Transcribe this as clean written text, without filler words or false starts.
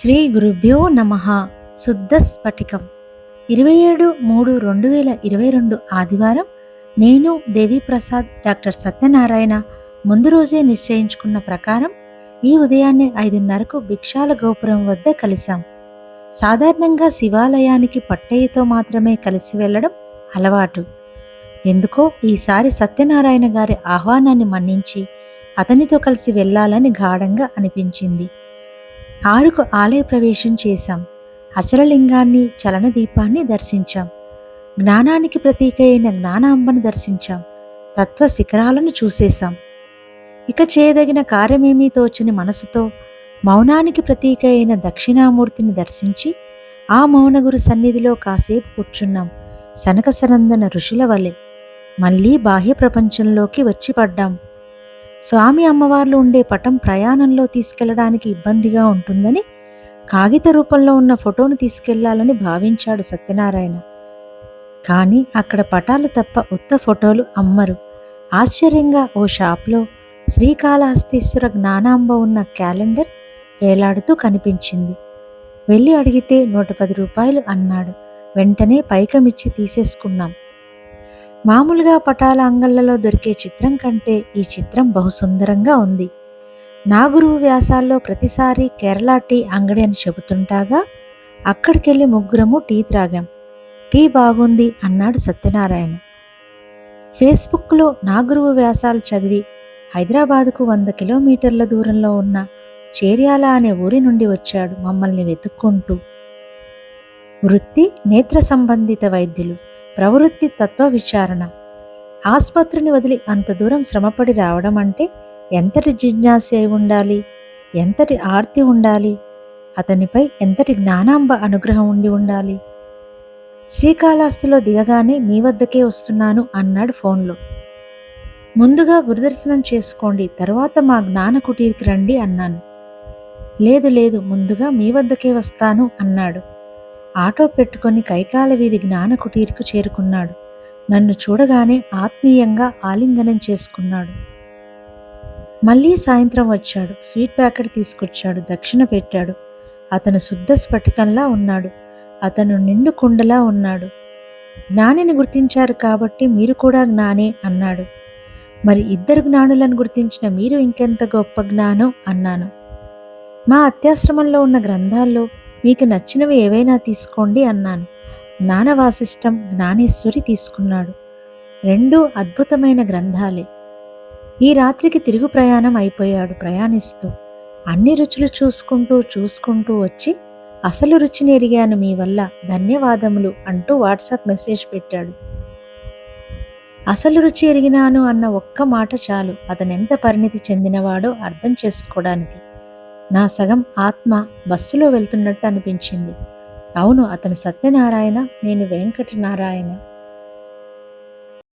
శ్రీ గురుభ్యో నమః. శుద్ధ స్ఫటికం 27/3/2022 ఆదివారం. నేను దేవిప్రసాద్ డాక్టర్ సత్యనారాయణ ముందు రోజే నిశ్చయించుకున్న ప్రకారం ఈ ఉదయాన్నే 5:30కు భిక్షాల గోపురం వద్ద కలిశాం. సాధారణంగా శివాలయానికి పట్టయ్యతో మాత్రమే కలిసి వెళ్ళడం అలవాటు. ఎందుకో ఈసారి సత్యనారాయణ గారి ఆహ్వానాన్ని మన్నించి అతనితో కలిసి వెళ్ళాలని గాఢంగా అనిపించింది. 6కు ఆలయ ప్రవేశం చేశాం. అచలలింగాన్ని, చలనదీపాన్ని దర్శించాం. జ్ఞానానికి ప్రతీక అయిన జ్ఞానాంబను దర్శించాం. తత్వ శిఖరాలను చూసేశాం. ఇక చేయదగిన కార్యమేమీ తోచని మనసుతో మౌనానికి ప్రతీక అయిన దక్షిణామూర్తిని దర్శించి ఆ మౌనగురు సన్నిధిలో కాసేపు కూర్చున్నాం. సనకసనందన ఋషుల వలె మళ్ళీ బాహ్య ప్రపంచంలోకి వచ్చి పడ్డాం. స్వామి అమ్మవార్లు ఉండే పటం ప్రయాణంలో తీసుకెళ్లడానికి ఇబ్బందిగా ఉంటుందని కాగిత రూపంలో ఉన్న ఫోటోను తీసుకెళ్లాలని భావించాడు సత్యనారాయణ. కానీ అక్కడ పటాలు తప్ప ఉత్త ఫోటోలు అమ్మరు. ఆశ్చర్యంగా ఓ షాప్లో శ్రీకాళహస్తీశ్వర జ్ఞానాంబ ఉన్న క్యాలెండర్ వేలాడుతూ కనిపించింది. వెళ్ళి అడిగితే 110 రూపాయలు అన్నాడు. వెంటనే పైకమిచ్చి తీసేసుకున్నాం. మామూలుగా పటాల అంగళ్లలో దొరికే చిత్రం కంటే ఈ చిత్రం బహుసుందరంగా ఉంది. నా గురువు వ్యాసాల్లో ప్రతిసారి కేరళ టీ అంగడి అని చెబుతుంటాగా అక్కడికెళ్ళి ముగ్గురము టీ త్రాగాం. టీ బాగుంది అన్నాడు సత్యనారాయణ. ఫేస్బుక్లో నా గురువు వ్యాసాలు చదివి హైదరాబాదుకు 100 కిలోమీటర్ల దూరంలో ఉన్న చేర్యాల అనే ఊరి నుండి వచ్చాడు మమ్మల్ని వెతుక్కుంటూ. వృత్తి నేత్ర సంబంధిత వైద్యులు, ప్రవృత్తి తత్వ విచారణ. ఆసుపత్రిని వదిలి అంత దూరం శ్రమపడి రావడం అంటే ఎంతటి జిజ్ఞాస ఉండాలి, ఎంతటి ఆర్తి ఉండాలి, అతనిపై ఎంతటి జ్ఞానాంబ అనుగ్రహం ఉండి ఉండాలి. శ్రీకాళహస్తిలో దిగగానే మీ వద్దకే వస్తున్నాను అన్నాడు ఫోన్లో. ముందుగా గురుదర్శనం చేసుకోండి, తరువాత మా జ్ఞాన కుటీరికి రండి అన్నాను. లేదు లేదు, ముందుగా మీ వద్దకే వస్తాను అన్నాడు. ఆటో పెట్టుకొని కైకాల వీధి జ్ఞాన కుటీరకు చేరుకున్నాడు. నన్ను చూడగానే ఆత్మీయంగా ఆలింగనం చేసుకున్నాడు. మళ్ళీ సాయంత్రం వచ్చాడు. స్వీట్ ప్యాకెట్ తీసుకొచ్చాడు. దక్షిణ పెట్టాడు. అతను శుద్ధ స్ఫటికంలా ఉన్నాడు. అతను నిండు కుండలా ఉన్నాడు. జ్ఞానిని గుర్తించారు కాబట్టి మీరు కూడా జ్ఞానే అన్నాడు. మరి ఇద్దరు జ్ఞానులను గుర్తించిన మీరు ఇంకెంత గొప్ప జ్ఞానం అన్నాను. మా అత్యాశ్రమంలో ఉన్న గ్రంథాల్లో మీకు నచ్చినవి ఏవైనా తీసుకోండి అన్నాను. జ్ఞానవాసిష్టం, జ్ఞానేశ్వరి తీసుకున్నాడు. రెండూ అద్భుతమైన గ్రంథాలే. ఈ రాత్రికి తిరుగు ప్రయాణం అయిపోయాడు. ప్రయాణిస్తూ అన్ని రుచులు చూసుకుంటూ వచ్చి అసలు రుచిని ఎరిగాను మీ వల్ల, ధన్యవాదములు అంటూ వాట్సాప్ మెసేజ్ పెట్టాడు. అసలు రుచి ఎరిగినాను అన్న ఒక్క మాట చాలు అతనెంత పరిణితి చెందినవాడో అర్థం చేసుకోవడానికి. నా సగం ఆత్మ బస్సులో వెళ్తున్నట్టు అనిపించింది. అవును, అతను సత్యనారాయణ, నేను వెంకటనారాయణ.